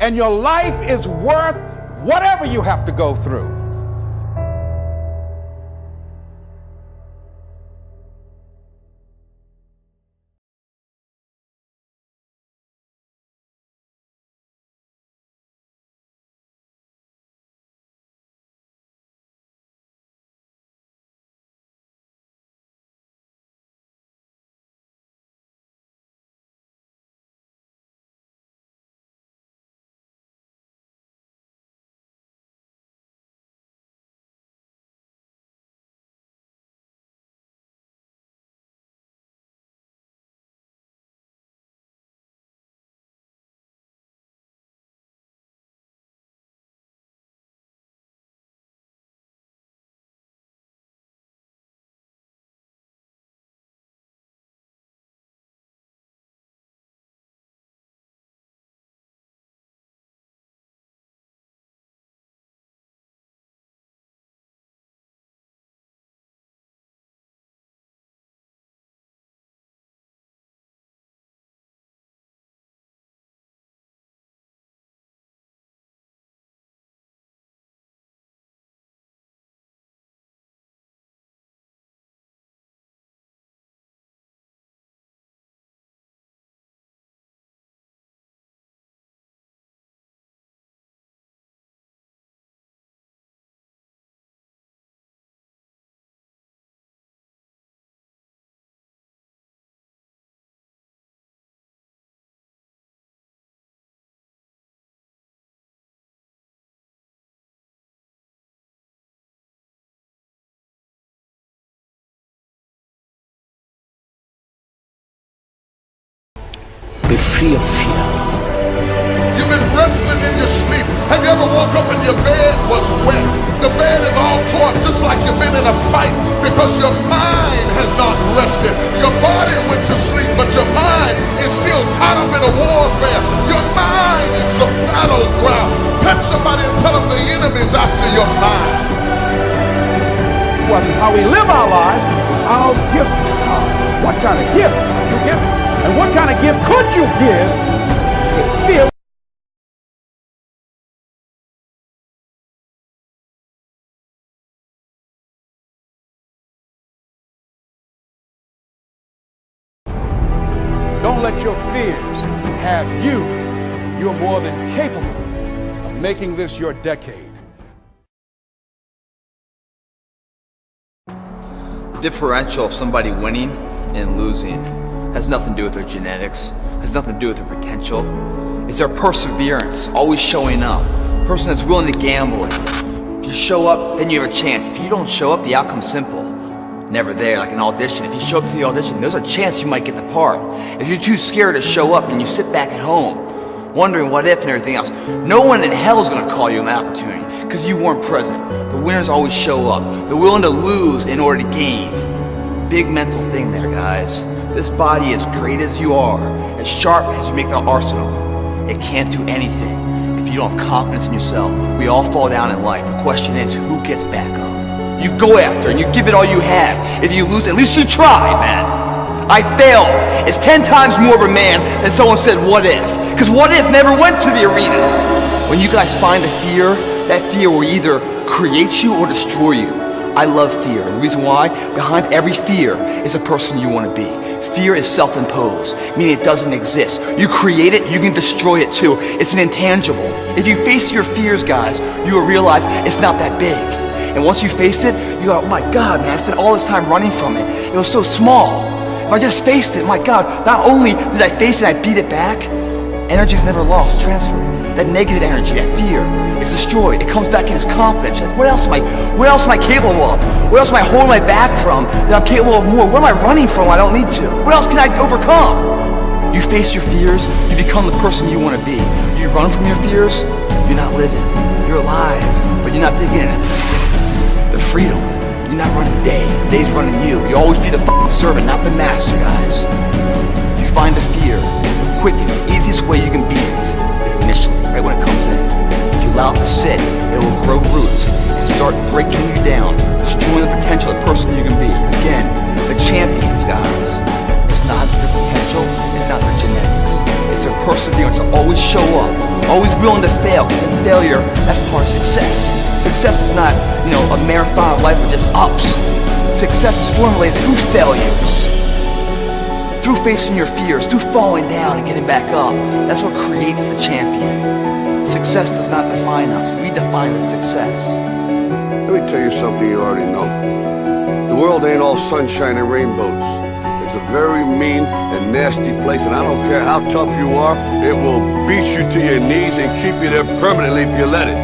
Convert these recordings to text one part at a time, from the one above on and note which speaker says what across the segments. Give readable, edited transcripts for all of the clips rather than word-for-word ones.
Speaker 1: and your life is worth whatever you have to go through.
Speaker 2: Be free of fear.
Speaker 3: You've been wrestling in your sleep. Have you ever woke up and your bed was wet? The bed is all torn, just like you've been in a fight, because your mind has not rested. Your body went to sleep, but your mind is still caught up in a warfare. Your mind is the battleground. Touch somebody and tell them the enemy's after your mind.
Speaker 1: How we live our lives is our gift to God. What kind of gift are you giving? And what kind of gift could you give if fear? Don't let your fears have you. You're more than capable of making this your decade.
Speaker 4: The differential of somebody winning and losing has nothing to do with their genetics, has nothing to do with their potential. It's their perseverance, always showing up. A person that's willing to gamble it. If you show up, then you have a chance. If you don't show up, the outcome's simple. Never there, like an audition. If you show up to the audition, there's a chance you might get the part. If you're too scared to show up and you sit back at home, wondering what if and everything else, no one in hell is gonna call you an opportunity because you weren't present. The winners always show up. They're willing to lose in order to gain. Big mental thing there, guys. This body, as great as you are, as sharp as you make the arsenal, it can't do anything if you don't have confidence in yourself. We all fall down in life. The question is, who gets back up? You go after and you give it all you have. If you lose, at least you tried, man. I failed. It's 10 times more of a man than someone said, what if? Because what if never went to the arena. When you guys find a fear, that fear will either create you or destroy you. I love fear, and the reason why, behind every fear is a person you want to be. Fear is self-imposed, meaning it doesn't exist. You create it, you can destroy it too. It's an intangible. If you face your fears, guys, you will realize it's not that big. And once you face it, you go, oh my God, man, I spent all this time running from it. It was so small. If I just faced it, my God, not only did I face it, I beat it back, energy's never lost, transferred. That negative energy, that fear, it's destroyed. It comes back in as confidence. You're like, what else am I capable of? What else am I holding my back from that I'm capable of more? What am I running from I don't need to? What else can I overcome? You face your fears, you become the person you want to be. You run from your fears, you're not living. You're alive, but you're not digging in. The freedom. You're not running the day. The day's running you. You always be the servant, not the master, guys. If you find a fear, the quickest, easiest way you can beat it is initially, right when it comes in. If you allow it to sit, it will grow roots and start breaking you down, destroying the potential of the person you can be. Again, the champions, guys. It's not their potential, it's not their genetics. It's their perseverance, to always show up, always willing to fail, because in failure, that's part of success. Success is not, a marathon of life with just ups. Success is formulated through failures, through facing your fears, through falling down and getting back up. That's what creates the champion. Success does not define us. We define the success.
Speaker 5: Let me tell you something you already know. The world ain't all sunshine and rainbows. It's a very mean and nasty place, and I don't care how tough you are, it will beat you to your knees and keep you there permanently if you let it.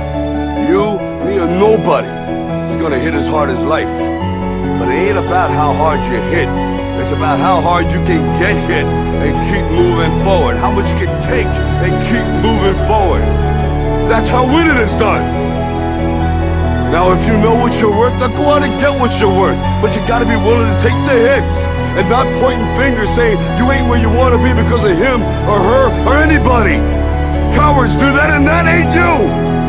Speaker 5: You, me, or nobody is gonna hit as hard as life. But it ain't about how hard you hit. It's about how hard you can get hit and keep moving forward. How much you can take and keep moving forward. That's how winning is done. Now, if you know what you're worth, then go out and get what you're worth. But you gotta be willing to take the hits and not pointing fingers saying you ain't where you want to be because of him or her or anybody. Cowards do that, and that ain't you.